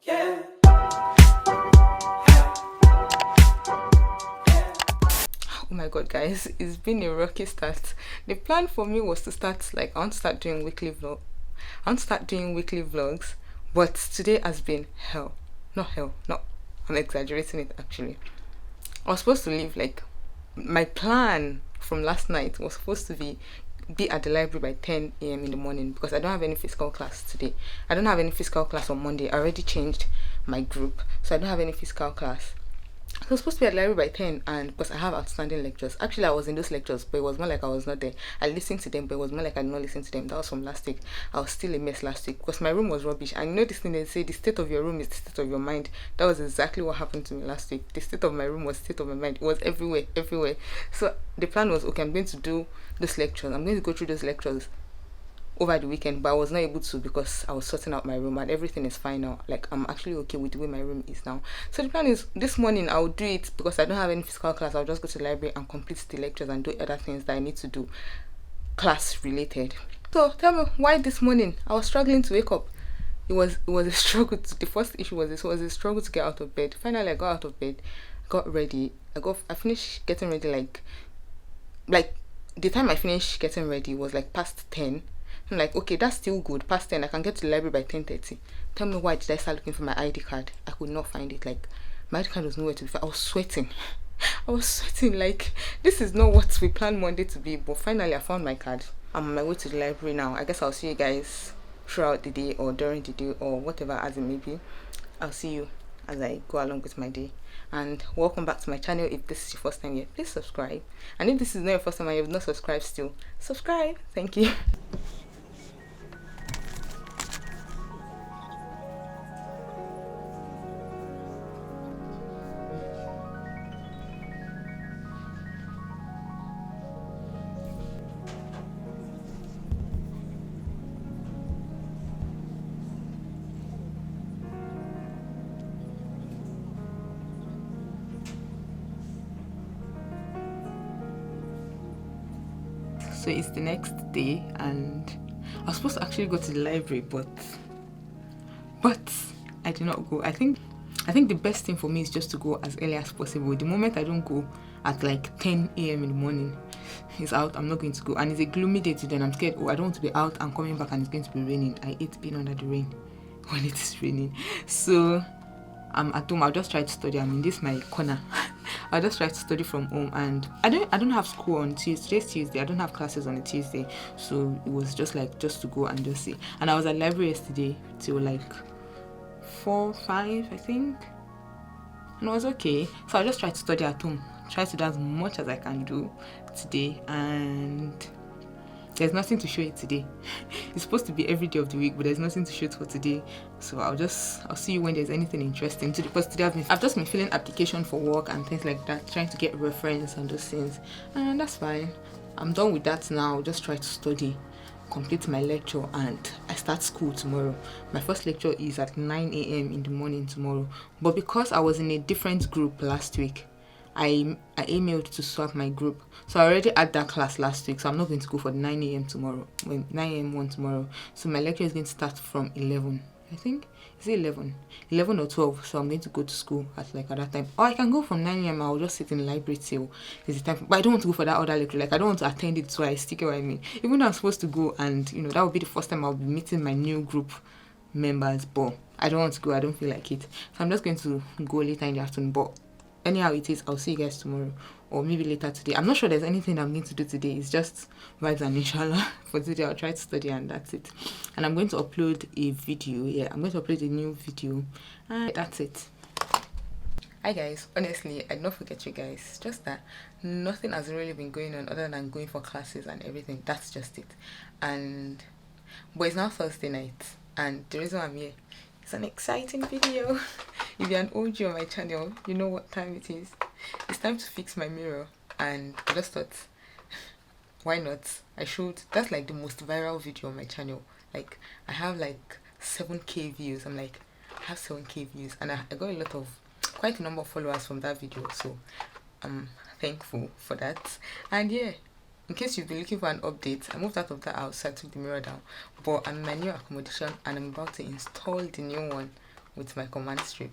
Yeah. Oh my god, guys, it's been a rocky start. The plan for me was to start, like, I want to start doing weekly vlog. I want to start doing weekly vlogs, but today has been hell. Not hell, no, I'm exaggerating it actually. I was supposed to leave, like, my plan from last night was supposed to be at the library by 10 a.m. in the morning because I don't have any physical class today. I don't have any physical class on Monday. I already changed my group, so I don't have any physical class. I was supposed to be at the library by 10, and because I have outstanding lectures. Actually, I was in those lectures, but it was more like I was not there. I listened to them, but it was more like I did not listen to them. That was from last week. I was still a mess last week because my room was rubbish. And you know this thing they say, the state of your room is the state of your mind. That was exactly what happened to me last week. The state of my room was the state of my mind. It was everywhere, everywhere. So the plan was, okay, I'm going to do those lectures. I'm going to go through those lectures over the weekend, but I was not able to because I was sorting out my room and everything is fine now. Like, I'm actually okay with the way my room is now. So the plan is this morning I'll do it because I don't have any physical class. I'll just go to the library and complete the lectures and do other things that I need to do class related. So tell me why this morning I was struggling to wake up. It was a struggle. The first issue was this was a struggle to get out of bed. Finally I got out of bed, got ready. I finished getting ready like the time I finished getting ready was like past 10. I'm like, okay, that's still good. Past 10, I can get to the library by 10:30. Tell me why did I start looking for my ID card? I could not find it. Like, my ID card was nowhere to be found. I was sweating. I was sweating. Like, this is not what we planned Monday to be. But finally, I found my card. I'm on my way to the library now. I guess I'll see you guys throughout the day or during the day or whatever as it may be. I'll see you as I go along with my day. And welcome back to my channel. If this is your first time here, please subscribe. And if this is not your first time and you have not subscribed still, subscribe. Thank you. So it's the next day and I was supposed to actually go to the library, but I did not go. I think the best thing for me is just to go as early as possible. The moment I don't go at like 10 a.m. in the morning, it's out. I'm not going to go. And it's a gloomy day today and I'm scared. Oh, I don't want to be out and coming back and it's going to be raining. I hate being under the rain when it is raining. So I'm at home. I'll just try to study. I'm in this my corner. I'll just try to study from home, and I don't have school on Tuesday. Today's Tuesday. I don't have classes on a Tuesday, so it was just to go and just see. And I was at the library yesterday till like 4, 5, I think, and it was okay. So I'll just try to study at home. Try to do as much as I can do today, and there's nothing to show it today. It's supposed to be every day of the week, but there's nothing to show it for today. So I'll see you when there's anything interesting today. Because today I've just been filling application for work and things like that, trying to get reference and those things, and that's fine. I'm done with that now. I'll just try to study, complete my lecture, and I start school tomorrow. My first lecture is at 9 a.m. in the morning tomorrow. But because I was in a different group last week, I emailed to swap my group. So I already had that class last week, so I'm not going to go for the 9 a.m. tomorrow, 9 a.m. one tomorrow. So my lecture is going to start from 11. I think, is it 11? 11 or 12, so I'm going to go to school at like at that time. Or I can go from 9 a.m. I'll just sit in the library till it's the time. But I don't want to go for that other lecture. Like, I don't want to attend it twice. Stick it what I mean. Even though I'm supposed to go and, that will be the first time I'll be meeting my new group members. But I don't want to go. I don't feel like it. So I'm just going to go later in the afternoon. But anyhow it is, I'll see you guys tomorrow or maybe later today. I'm not sure there's anything I'm going to do today. It's just vibes and inshallah. For today I'll try to study and that's it. And I'm going to upload a video. Yeah, I'm going to upload a new video and that's it. Hi guys, honestly I did not forget you guys, just that nothing has really been going on other than going for classes and everything. That's just it. But it's now Thursday night and the reason I'm here, it's an exciting video. If you're an OG on my channel, you know what time it is. It's time to fix my mirror, and I just thought, why not? That's like the most viral video on my channel. Like, I have like 7k views. I'm like, I have 7k views, and I got quite a number of followers from that video. So I'm thankful for that. And yeah, in case you've been looking for an update, I moved out of that house, so I took the mirror down. But I'm in my new accommodation and I'm about to install the new one with my command strip.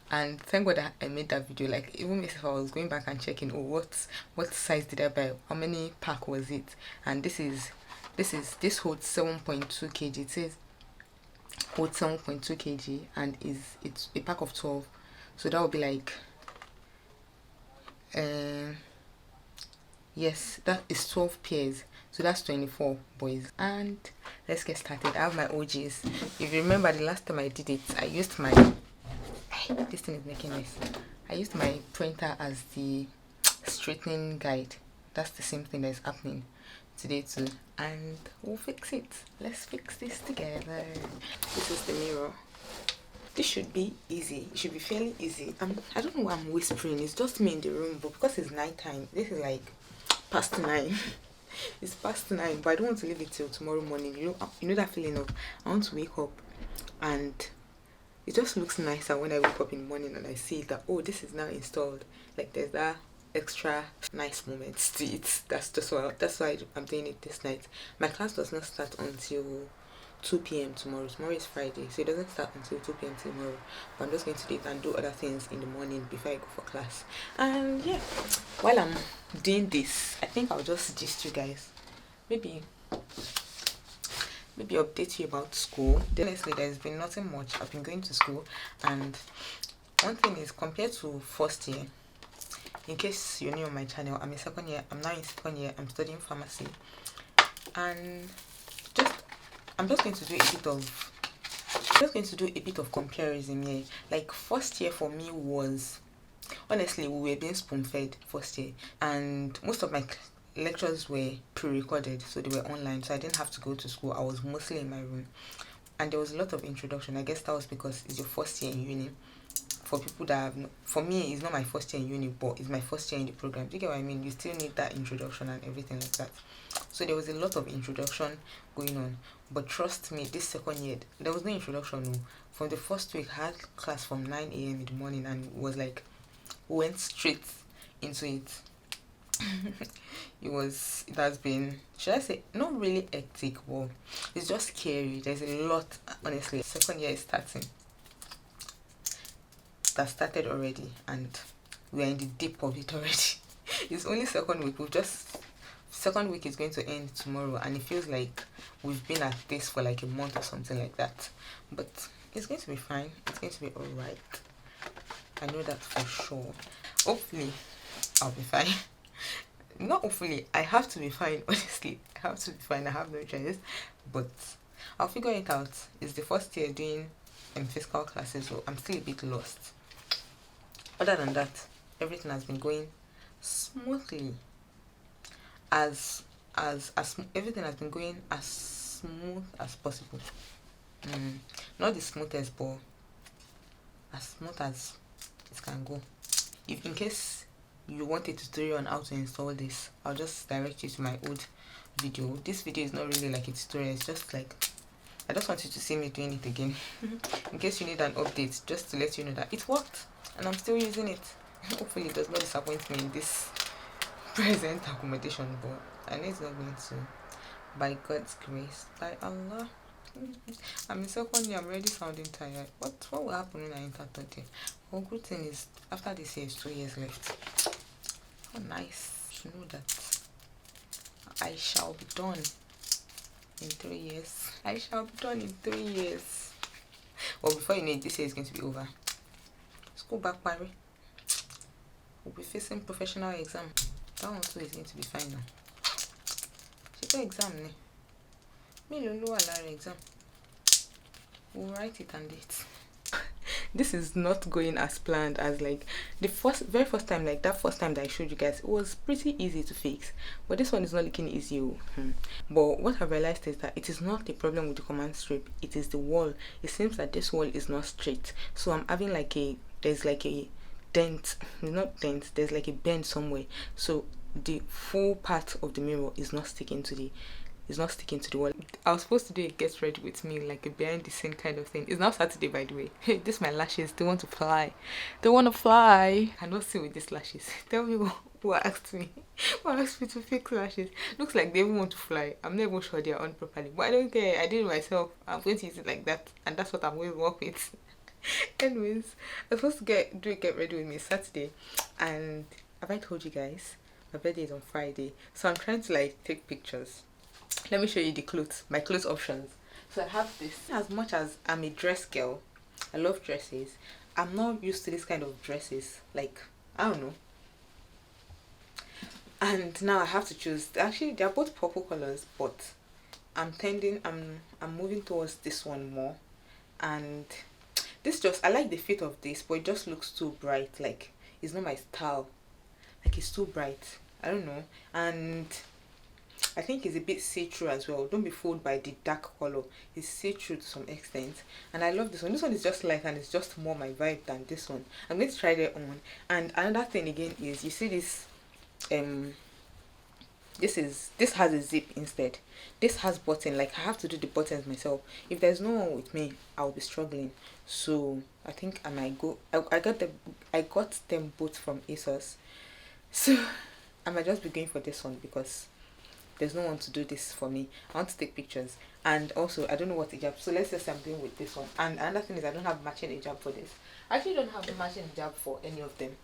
And thank God that I made that video. Like, even if I was going back and checking, oh, what size did I buy, how many pack was it, and this holds 7.2 kg. It says holds 7.2 kg, and it's a pack of 12, so that would be like yes, that is 12 pairs, so that's 24 boys. And let's get started. I have my OGs. If you remember the last time I did it, I used my this thing is making noise. I used my printer as the straightening guide. That's the same thing that is happening today too, and we'll fix it. Let's fix this together. This is the mirror. This should be easy. It should be fairly easy. I don't know why I'm whispering. It's just me in the room, but because it's night time, this is like past 9. It's past 9, but I don't want to leave it till tomorrow morning. You know that feeling of I want to wake up, and it just looks nicer when I wake up in the morning and I see that, oh, this is now installed. Like, there's that extra nice moment to it. That's why I'm doing it this night. My class does not start until 2 p.m. tomorrow. Tomorrow is Friday, so it doesn't start until 2 p.m. tomorrow. But I'm just going to do it and do other things in the morning before I go for class. And yeah, while I'm doing this, I think I'll just gist you guys. Maybe update you about school. Honestly, there's been nothing much. I've been going to school, and one thing is, compared to first year, in case you're new on my channel, I'm in second year. I'm now in second year. I'm studying pharmacy, and I'm just going to do a bit of comparison here. Like, first year for me was, honestly, we were being spoon-fed first year, and most of my lectures were pre-recorded, so they were online, so I didn't have to go to school. I was mostly in my room, and there was a lot of introduction. I guess that was because it's your first year in uni. For people that have for me, it's not my first year in uni, but it's my first year in the program. Do you get what I mean? You still need that introduction and everything like that. So there was a lot of introduction going on, but trust me, this second year there was no introduction. No. From the first week, I had class from 9 a.m. in the morning, and it was like we went straight into it. It has been, should I say, not really hectic, but it's just scary. There's a lot, honestly. Second year is starting. That started already, and we are in the deep of it already. It's only second week. Second week is going to end tomorrow, and it feels like we've been at this for like a month or something like that. But it's going to be fine. It's going to be alright. I know that for sure. Hopefully, I'll be fine. Not hopefully, I have to be fine. Honestly, I have to be fine. I have no choice, but I'll figure it out. It's the first year doing physical classes, so I'm still a bit lost. Other than that, everything has been going smoothly. Everything has been going as smooth as possible. Not the smoothest, but as smooth as it can go. If in case you want a tutorial on how to install this, I'll just direct you to my old video. This video is not really like a tutorial. It's just like, I just want you to see me doing it again. In case you need an update, just to let you know that it worked and I'm still using it. Hopefully it does not disappoint me in this present accommodation, but I know it's not going to. By God's grace, by Allah. I'm in second year. I'm already sounding tired. What will happen when I enter third year? Well, good thing is, after this year is 2 years left. How nice to know that I shall be done in 3 years. I shall be done in 3 years. Well, before you know it, this year is going to be over. School back, Barry. We'll be facing professional exam. That one too is going to be fine now. Check exam, ne? Me lulu ala exam. We'll write it and date. This is not going as planned as like the very first time, like that first time that I showed you guys. It was pretty easy to fix, but this one is not looking easy. But what I've realized is that it is not the problem with the command strip, it is the wall. It seems that this wall is not straight, so I'm having like there's like a dent, not dent, there's like a bend somewhere, so the full part of the mirror is not sticking to the wall. I was supposed to do a get ready with me, like a behind the scene kind of thing. It's now Saturday, by the way. Hey, this my lashes. They want to fly. They want to fly. I don't see with these lashes. Tell me who asked me. Who asked me to fix lashes? Looks like they even want to fly. I'm not even sure they are on properly, but I don't care. I did it myself. I'm going to use it like that, and that's what I'm going to work with. Anyways, I was supposed to get ready with me Saturday, and have I told you guys my birthday is on Friday? So I'm trying to like take pictures. Let me show you the clothes, my clothes options. So I have this. As much as I'm a dress girl, I love dresses. I'm not used to this kind of dresses. Like, I don't know. And now I have to choose. Actually, they're both purple colors, but I'm moving towards this one more. And this just, I like the fit of this, but it just looks too bright. Like, it's not my style. Like, it's too bright. I don't know. And I think it's a bit see-through as well. Don't be fooled by the dark color. It's see-through to some extent. And I love this one. This one is just light and it's just more my vibe than this one. I'm going to try that on. And another thing again is, you see this, this has a zip instead. This has button. Like, I have to do the buttons myself. If there's no one with me, I'll be struggling. So I think I might go. I got them both from ASOS. So I might just be going for this one because there's no one to do this for me. I want to take pictures. And also, I don't know what hijab. So let's just say I'm doing with this one. And another thing is, I don't have matching hijab for this. I actually don't have matching hijab for any of them.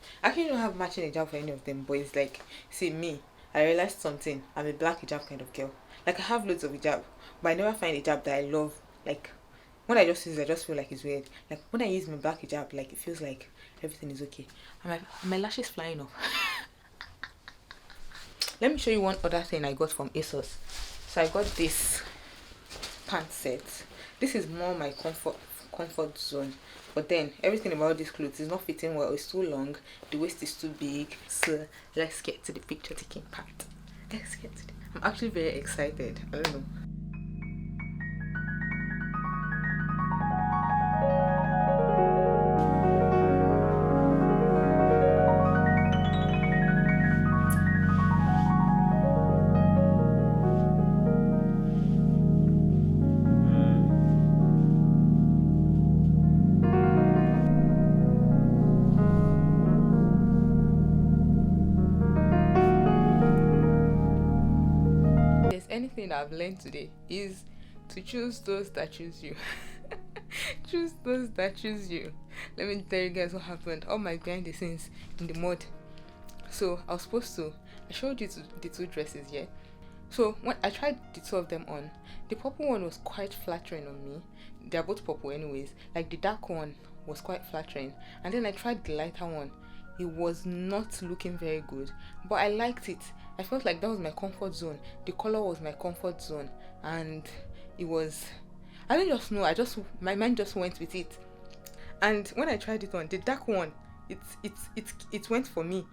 But it's like, see me, I realized something. I'm a black hijab kind of girl. Like, I have loads of hijab, but I never find hijab that I love. Like, when I just use it, I just feel like it's weird. Like, when I use my black hijab, like, it feels like everything is okay. And my lashes flying off. Let me show you one other thing I got from ASOS. So I got this pant set. This is more my comfort zone. But then everything about this clothes is not fitting well. It's too long. The waist is too big. So let's get to the picture taking part. Let's get to it. I'm actually very excited. I don't know. Anything I've learned today is to choose those that choose you. Choose those that choose you. Let me tell you guys what happened. All my behind the scenes in the mud. So I showed you the two dresses, yeah. So when I tried the two of them on, the purple one was quite flattering on me. They're both purple anyways. Like, the dark one was quite flattering, and then I tried the lighter one. It was not looking very good, but I liked it. I felt like that was my comfort zone. The color was my comfort zone, and it was, I don't just know, my mind just went with it. And when I tried it on, the dark one, it went for me.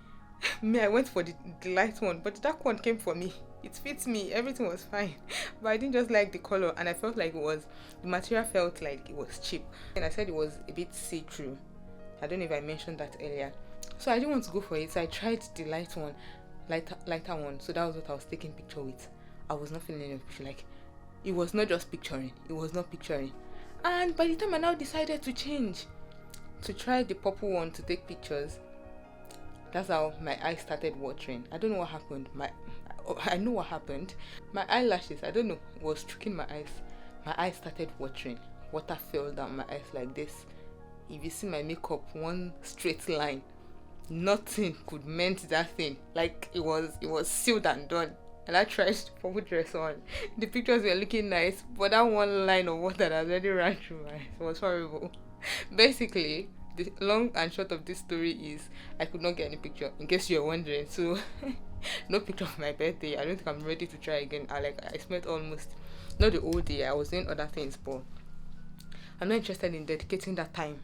I went for the light one, but the dark one came for me. It fits me, everything was fine. But I didn't just like the color, and I felt like the material felt like it was cheap. And I said it was a bit see-through. I don't know if I mentioned that earlier. So I didn't want to go for it, so I tried the lighter one. So that was what I was taking picture with. I was not feeling any picture. Like, it was not just picturing. It was not picturing. And by the time I now decided to change, to try the purple one to take pictures, that's how my eyes started watering. I don't know what happened. I know what happened. My eyelashes, I don't know, was tricking my eyes. My eyes started watering. Water fell down my eyes like this. If you see my makeup, one straight line, nothing could mend that thing. Like, it was sealed and done. And I tried to purple dress on. The pictures were looking nice, but that one line of water that already ran through my eyes was horrible. Basically, the long and short of this story is I could not get any picture, in case you're wondering. So no picture of my birthday. I don't think I'm ready to try again. I spent almost, not the whole day, I was doing other things, but I'm not interested in dedicating that time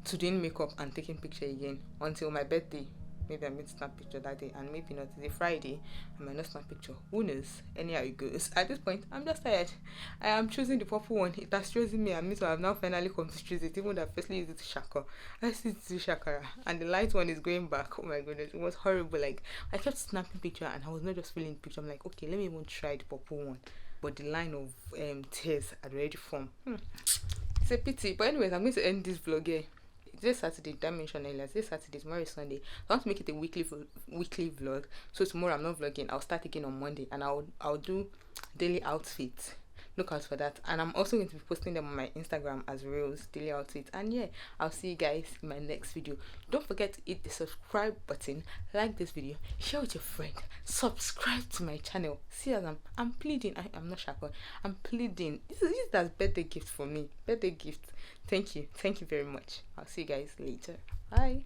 to doing makeup and taking picture again until my birthday. Maybe I'm going to snap picture that day, and maybe not. It's a Friday, I might not snap picture. Who knows? Anyhow it goes. At this point, I'm just tired. I am choosing the purple one. It has chosen me, and me, so I've now finally come to choose it. Even though I firstly used it to shaka. I used it to shakara, and the light one is going back. Oh my goodness, it was horrible. Like, I kept snapping picture, and I was not just feeling the picture. I'm like, okay, let me even try the purple one. But the line of tears had already formed. It's a pity. But anyways, I'm going to end this vlog here. This Saturday, that I mentioned earlier, this Saturday, tomorrow is Sunday. I want to make it a weekly vlog. So tomorrow I'm not vlogging. I'll start again on Monday, and I'll do daily outfits. look out for that. And I'm also going to be posting them on my Instagram as reels, daily outfits. And yeah, I'll see you guys in my next video. Don't forget to hit the subscribe button, like this video, share with your friend, subscribe to my channel. See, as I'm pleading. I'm not shackled. I'm pleading. This is that birthday gift for me. Birthday gift. Thank you very much. I'll see you guys later. Bye.